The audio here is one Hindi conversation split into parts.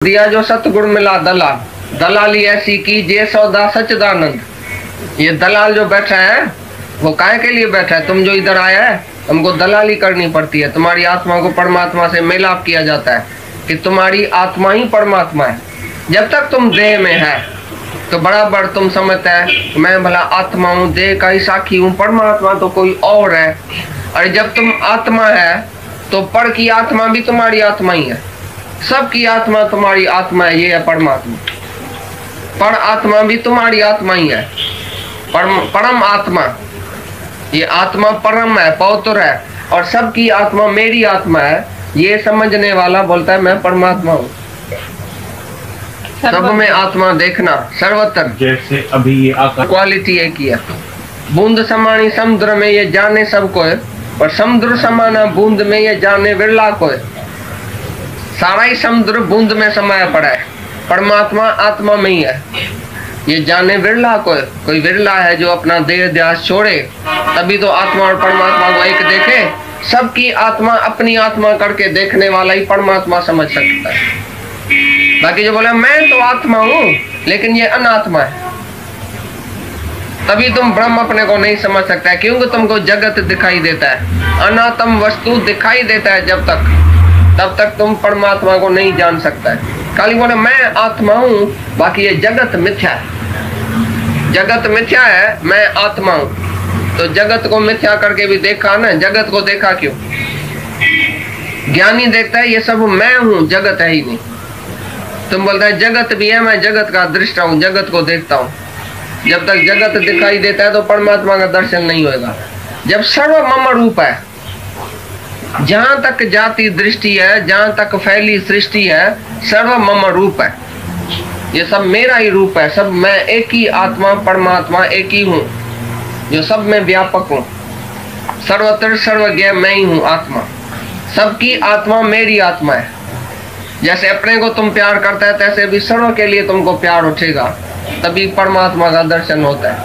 दिया जो सतगुण मिला दलाल, दलाली ऐसी की जे सौदा सच्चिदानंद। ये दलाल जो बैठा है वो काहे के लिए बैठा है? तुम जो इधर आया है तुमको दलाली करनी पड़ती है। तुम्हारी आत्मा को परमात्मा से मेलाप किया जाता है कि तुम्हारी आत्मा ही परमात्मा है। जब तक तुम देह में है तो बराबर तुम समझता है मैं भला आत्मा हूँ, देह का ही साक्षी हूँ, परमात्मा तो कोई और है। और जब तुम आत्मा है तो पर की आत्मा भी तुम्हारी आत्मा ही है, सबकी आत्मा तुम्हारी आत्मा है, ये है परमात्मा। पर आत्मा भी तुम्हारी आत्मा ही है, परम आत्मा। ये आत्मा परम है, पवित्र है, और सबकी आत्मा मेरी आत्मा है। ये समझने वाला बोलता है मैं परमात्मा हूँ। सब में आत्मा देखना सर्वत्र, जैसे अभी ये क्वालिटी एक ही है। बूंद समानी समुद्र में ये जाने सबको है, और समुद्र समाना बूंद में ये जाने विरला को है। सारा ही समुद्र बूंद में समाया पड़ा है, परमात्मा आत्मा में ही है। ये जाने विरला को है, कोई विरला है जो अपना देह ध्यास छोड़े, तभी तो आत्मा और परमात्मा को एक देखे। सबकी आत्मा अपनी आत्मा करके देखने वाला ही परमात्मा समझ सकता है। बाकी जो बोले मैं तो आत्मा हूँ लेकिन ये अनात्मा है, तभी तुम ब्रह्म अपने को नहीं समझ सकता है, क्योंकि तुमको जगत दिखाई देता है, अनात्म वस्तु दिखाई देता है। जब तक तब तक तुम परमात्मा को नहीं जान सकता है। खाली बोले मैं आत्मा हूँ, बाकी ये जगत मिथ्या है। जगत मिथ्या है, मैं आत्मा हूँ। तो जगत को मिथ्या करके भी देखा ना, जगत को देखा क्यों? ज्ञानी देखता है ये सब मैं हूँ, जगत है ही नहीं। तुम बोलता है जगत भी है, मैं जगत का दृष्टा हूँ, जगत को देखता हूँ। जब तक जगत दिखाई देता है तो परमात्मा का दर्शन नहीं होगा। जब सर्व मम रूप है, जहां तक जाति दृष्टि है, जहां तक फैली सृष्टि है, सर्व मम रूप है। ये सब मेरा ही रूप है, सब मैं एक ही आत्मा परमात्मा एक ही हूँ जो सब में व्यापक हूँ। सर्वत्र सर्वज्ञ मैं ही हूँ आत्मा। सबकी आत्मा मेरी आत्मा है। जैसे अपने को तुम प्यार करता है तैसे भी सर्व के लिए तुमको प्यार उठेगा, तभी परमात्मा का दर्शन होता है।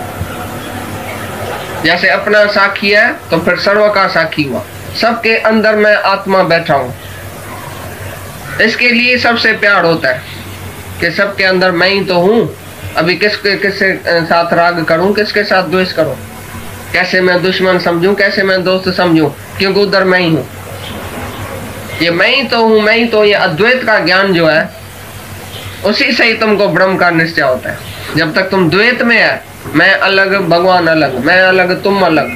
जैसे अपना साक्षी है तो फिर सर्व का साक्षी हुआ। सबके अंदर मैं आत्मा बैठा हूँ, इसके लिए सबसे प्यार होता है कि सबके अंदर मैं ही तो हूँ। अभी किसके साथ राग करूं, किसके साथ द्वेष करूं, कैसे मैं दुश्मन समझूं, कैसे मैं दोस्त समझूं, क्योंकि उधर मैं ही हूँ। ये मैं ही तो हूँ, मैं ही तो, ये अद्वैत का ज्ञान जो है उसी से ही तुमको ब्रह्म का निश्चय होता है। जब तक तुम द्वैत में है, मैं अलग भगवान अलग, मैं अलग तुम अलग,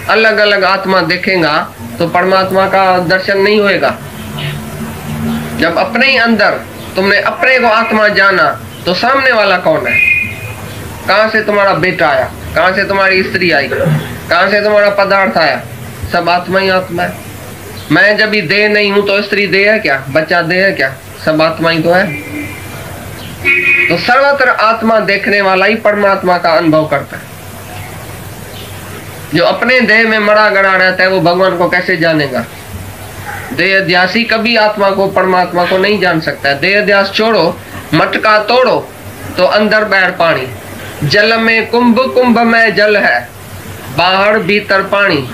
अलग अलग आत्मा देखेगा तो परमात्मा का दर्शन नहीं होएगा। जब अपने ही अंदर तुमने अपने को आत्मा जाना तो सामने वाला कौन है? कहाँ से तुम्हारा बेटा आया, कहाँ से तुम्हारी स्त्री आई, कहाँ से तुम्हारा पदार्थ आया? सब आत्मा ही आत्मा है। मैं जब भी देह नहीं हूं तो स्त्री देह है क्या, बच्चा देह है क्या? सब आत्मा ही तो है। तो सर्वत्र आत्मा देखने वाला ही परमात्मा का अनुभव करता है। जो अपने देह में मरा गड़ा रहता है वो भगवान को कैसे जानेगा? देह ध्यासी कभी आत्मा को परमात्मा को नहीं जान सकता है। देह ध्यास छोड़ो, मटका तोड़ो तो अंदर बैठ पानी। जल में कुंभ, कुंभ में जल है, बाहर भीतर पानी।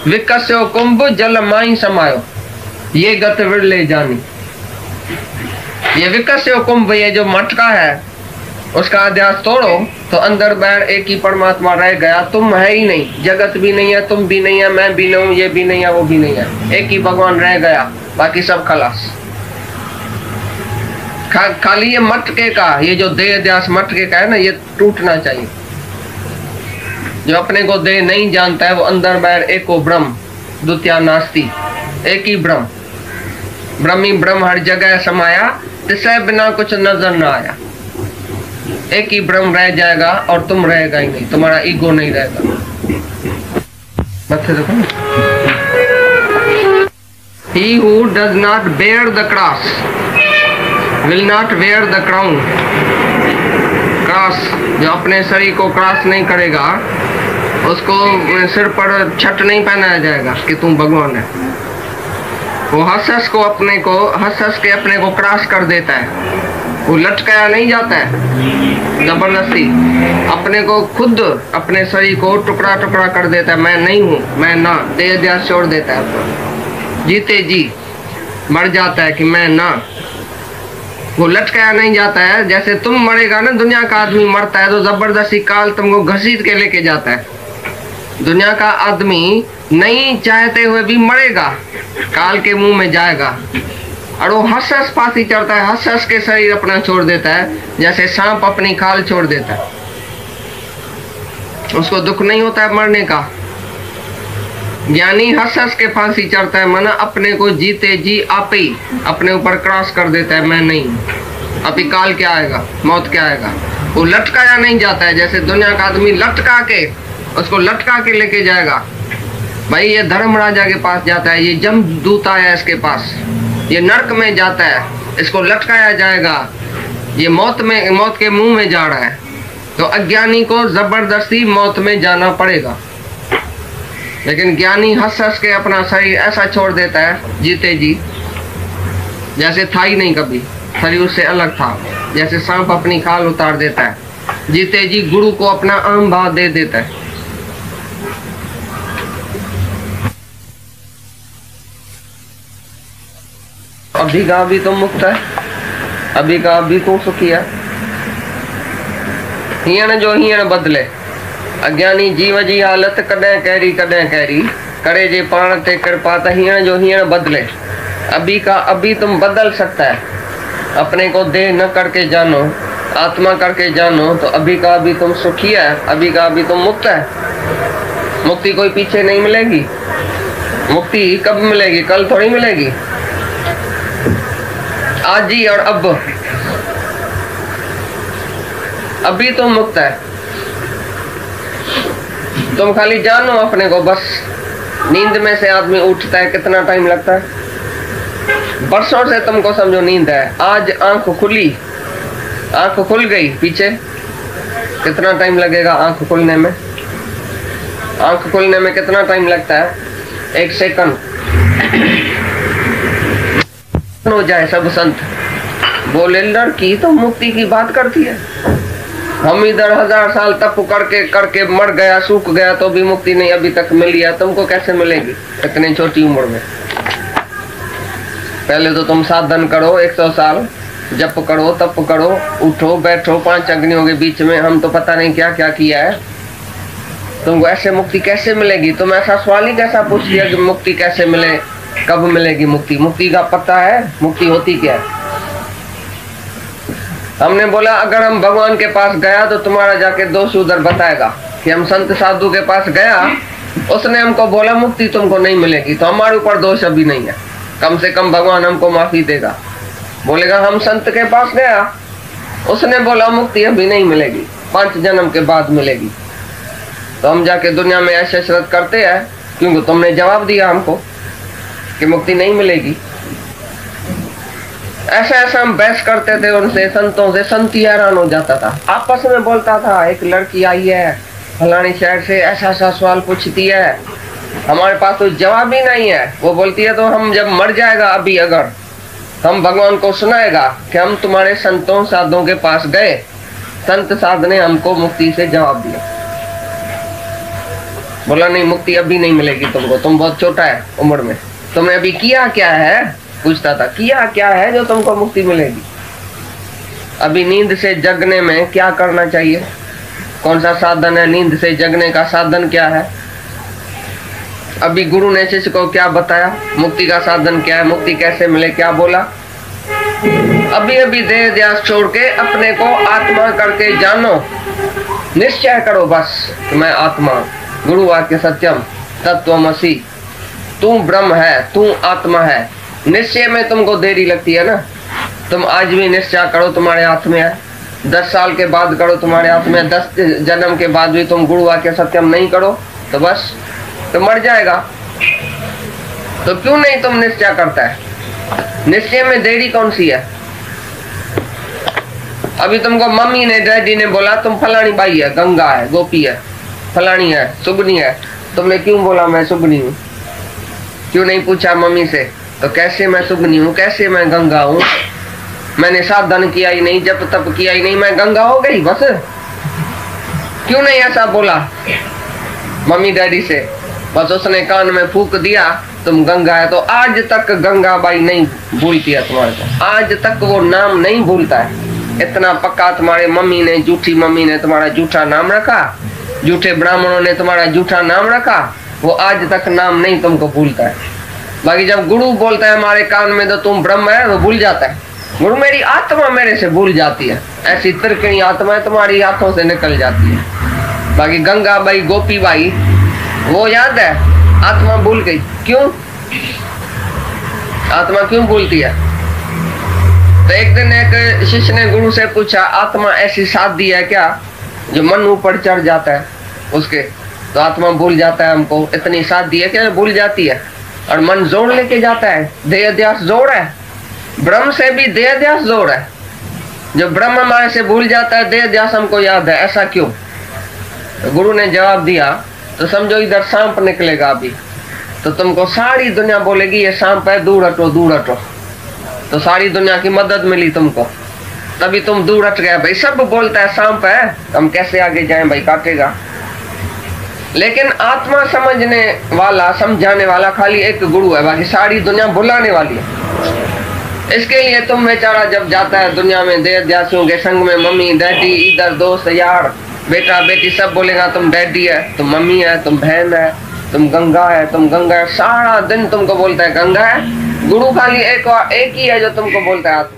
विकस्यो कुंभ जल माई समायो, ये गत विरले जानी। ये विकस्यो कुंभ, ये जो मटका है उसका अध्यास तोड़ो तो अंदर बाहर एक ही परमात्मा रह गया। तुम है ही नहीं, जगत भी नहीं है, तुम भी नहीं है, मैं भी नहीं हूँ, ये भी नहीं है, वो भी नहीं है, एक ही भगवान रह गया, बाकी सब खलास। खाली ये मटके का, ये जो देह ध्यास मटके का है ना, ये टूटना चाहिए। जो अपने को देह नहीं जानता है वो अंदर बाहर एको ब्रह्म, द्वितीया नास्ति, एक ही ब्रह्म। ब्रह्मी ब्रह्म हर जगह समाया, तिसरे बिना कुछ नजर ना आया। एक ही ब्रह्म रह जाएगा और तुम रहेगा ही नहीं, तुम्हारा ईगो नहीं रहेगा। मत्थे देखो, He who does not bear the cross will not wear the crown. Cross, जो अपने शरीर को क्रॉस नहीं करेगा उसको सिर पर छट नहीं पहनाया जाएगा कि तुम भगवान है। वो हंस हंस के अपने को क्रॉस कर देता है। वो लटकाया नहीं जाता है जबरदस्ती, अपने को खुद अपने शरीर को टुकड़ा टुकड़ा कर देता है। मैं नहीं हूँ, मैं ना, देह ध्यास छोड़ देता है। जीते जी मर जाता है कि मैं ना, वो लटकाया नहीं जाता है। जैसे तुम मरेगा ना, दुनिया का आदमी मरता है तो जबरदस्ती काल तुमको घसीट के लेके जाता है। दुनिया का आदमी नहीं चाहते हुए भी मरेगा, काल के मुंह में जाएगा, और वो हंस हंस फांसी चढ़ता है, हंस हंस के शरीर अपना छोड़ देता है, जैसे सांप अपनी खाल छोड़ देता है। उसको दुख नहीं होता है मरने का। ज्ञानी हंस हंस के फांसी चढ़ता है, माना अपने को जीते जी आप ही अपने ऊपर क्रॉस कर देता है, मैं नहीं, अभी काल क्या आएगा, मौत क्या आएगा। वो लटकाया नहीं जाता है, जैसे दुनिया का आदमी लटका के उसको लटका के लेके जाएगा। भाई ये धर्मराजा के पास जाता है, ये जमदूत आया इसके पास, ये नरक में जाता है, इसको लटकाया जाएगा, ये मौत के मुंह में जा रहा है। तो अज्ञानी को जबरदस्ती मौत में जाना पड़ेगा, लेकिन ज्ञानी हंस हंस के अपना शरीर ऐसा छोड़ देता है जीते जी, जैसे था ही नहीं कभी, शरीर उससे अलग था। जैसे सांप अपनी खाल उतार देता है, जीते जी गुरु को अपना आम भाव दे देता है। अभी का अभी तो मुक्त है, अभी का अभी तो सुखी है। हीअण जो हीअण बदले, अज्ञानी जीव जी हालत कॾहिं कहिड़ी करे जे पाण ते कृपा, त हीअण जो हीअण बदले। अभी का अभी तुम बदल सकता है, अपने को देह न करके जानो, आत्मा करके जानो, तो अभी का अभी तुम सुखी है, अभी का अभी तुम मुक्त है। मुक्ति कोई पीछे नहीं मिलेगी, मुक्ति कब मिलेगी, कल थोड़ी मिलेगी, आज ही और अब। अभी तुम मुक्त है, तुम खाली जानो अपने को बस। नींद में से आदमी उठता है, कितना टाइम लगता है, बरसों से तुमको समझो नींद है, आज आंख खुली, आंख खुल गई, पीछे कितना टाइम लगेगा आंख खुलने में? आंख खुलने में कितना टाइम लगता है? 1 सेकंड हो जाए। सब संत बोले लड़की तो मुक्ति की बात करती है, हम इधर 1000 साल तप करके मर गया, सूख गया, तो भी मुक्ति नहीं अभी तक मिली है, तुमको कैसे मिलेगी इतनी छोटी उम्र में? पहले तो तुम साधन करो, 100 साल जप करो, तप करो, उठो बैठो 5 अग्नियों के बीच में, हम तो पता नहीं क्या क्या किया है, तुमको ऐसे मुक्ति कैसे मिलेगी? तुम ऐसा सवाल ही कैसा पूछ लिया कि मुक्ति कैसे मिले, कब मिलेगी मुक्ति? मुक्ति का पता है मुक्ति होती क्या है? हमने बोला अगर हम भगवान के पास गया तो तुम्हारा जाके दोष उधर बताएगा कि हम संत साधु के पास गया, उसने हमको बोला मुक्ति तुमको नहीं मिलेगी, तो हमारे ऊपर दोष अभी नहीं है, कम से कम भगवान हमको माफी देगा। बोलेगा हम संत के पास गया, उसने बोला मुक्ति अभी नहीं मिलेगी, 5 जन्म के बाद मिलेगी, तो हम जाके दुनिया में ऐसे श्रद्धा करते हैं क्योंकि तुमने जवाब दिया हमको कि मुक्ति नहीं मिलेगी। ऐसा हम बहस करते थे उनसे, संतों से। संत ही हैरान हो जाता था, आपस में बोलता था एक लड़की आई है फलानी शहर से, ऐसा सवाल पूछती है, हमारे पास तो जवाब ही नहीं है। वो बोलती है तो हम जब मर जाएगा अभी, अगर हम भगवान को सुनाएगा कि हम तुम्हारे संतों साधुओं के पास गए, संत साध ने हमको मुक्ति से जवाब दिया। बोला नहीं मुक्ति अभी नहीं मिलेगी तुमको, तुम बहुत छोटा है उम्र में, तुमने अभी किया क्या है? पूछता था किया क्या है जो तुमको मुक्ति मिलेगी? अभी नींद से जगने में क्या करना चाहिए? कौन सा साधन है नींद से जगने का? साधन क्या है? अभी गुरु ने शिष्य को क्या बताया? मुक्ति का साधन क्या है, मुक्ति कैसे मिले, क्या बोला? अभी अभी देह ध्यास छोड़ के अपने को आत्मा करके जानो, निश्चय करो बस कि मैं आत्मा, गुरु वाक्य सत्यम तत्वमसि, तू ब्रह्म है, तू आत्मा है। निश्चय में तुमको देरी लगती है ना, तुम आज भी निश्चय करो तुम्हारे हाथ में है, 10 साल के बाद करो तुम्हारे हाथ में, 10 जन्म के बाद भी तुम गुरु वाक्य सत्यम नहीं करो तो बस तो मर जाएगा। तो क्यों नहीं तुम निश्चय करता है? निश्चय में देरी कौन सी है? अभी तुमको मम्मी ने डैडी ने बोला तुम फलानी बाई है, गंगा है, गोपी है, फलानी है, सुगनी है, तुमने क्यों बोला मैं सुगनी हूँ? क्यों नहीं पूछा मम्मी से तो कैसे मैं सुगनी हूँ, कैसे मैं गंगा हूँ? मैंने साधन किया ही नहीं, जप तप किया ही नहीं, मैं गंगा हो गई बस? क्यों नहीं ऐसा बोला मम्मी डैडी से? बस उसने कान में फूक दिया तुम गंगा है, तो आज तक गंगाबाई नहीं भूलती है तुम्हारे को, आज तक वो नाम नहीं भूलता है। इतना पक्का तुम्हारे मम्मी ने, झूठी मम्मी ने तुम्हारा झूठा नाम रखा, झूठे ब्राह्मणों ने तुम्हारा झूठा नाम रखा, वो आज तक नाम नहीं तुमको भूलता है। बाकी जब गुरु बोलता है हमारे कान में तो तुम ब्रह्म है, वो भूल जाता है। गुरु मेरी आत्मा मेरे से भूल जाती है, ऐसी तिरकनी आत्मा तुम्हारी हाथों से निकल जाती है। बाकी गंगाबाई, गोपी बाई, वो याद है, आत्मा भूल गई। क्यों? आत्मा क्यों भूलती है? तो एक दिन एक शिष्य ने गुरु से पूछा, आत्मा ऐसी साधी है क्या जो मन ऊपर चढ़ जाता है उसके, तो आत्मा भूल जाता है हमको? इतनी साधी है क्या भूल जाती है? और मन जोड़ लेके जाता है, देह अध्यास जोड़ है, ब्रह्म से भी देह अध्यास जोड़ है। जो ब्रह्म हमारे से भूल जाता है, देह अध्यास हमको याद है, ऐसा क्यों? तो गुरु ने जवाब दिया, तो समझो इधर सांप निकलेगा अभी, तो तुमको सारी दुनिया बोलेगी ये सांप है, दूर हटो दूर हटो, तो सारी दुनिया की मदद मिली तुमको, तभी तुम दूर हट गए। भाई सब बोलता है सांप है, हम कैसे आगे जाएं भाई, काटेगा। लेकिन आत्मा समझने वाला, समझाने वाला खाली एक गुरु है, बाकी सारी दुनिया भुलाने वाली है। इसके लिए तुम बेचारा जब जाता है दुनिया में देह अध्यासियों के संग में, मम्मी डैडी, इधर दोस्त यार, बेटा बेटी, सब बोलेगा तुम डैडी है, तुम मम्मी है, तुम बहन है, तुम गंगा है, तुम गंगा है, सारा दिन तुमको बोलता है गंगा है। गुरु खाली एक ही है जो तुमको बोलता है आत्मा।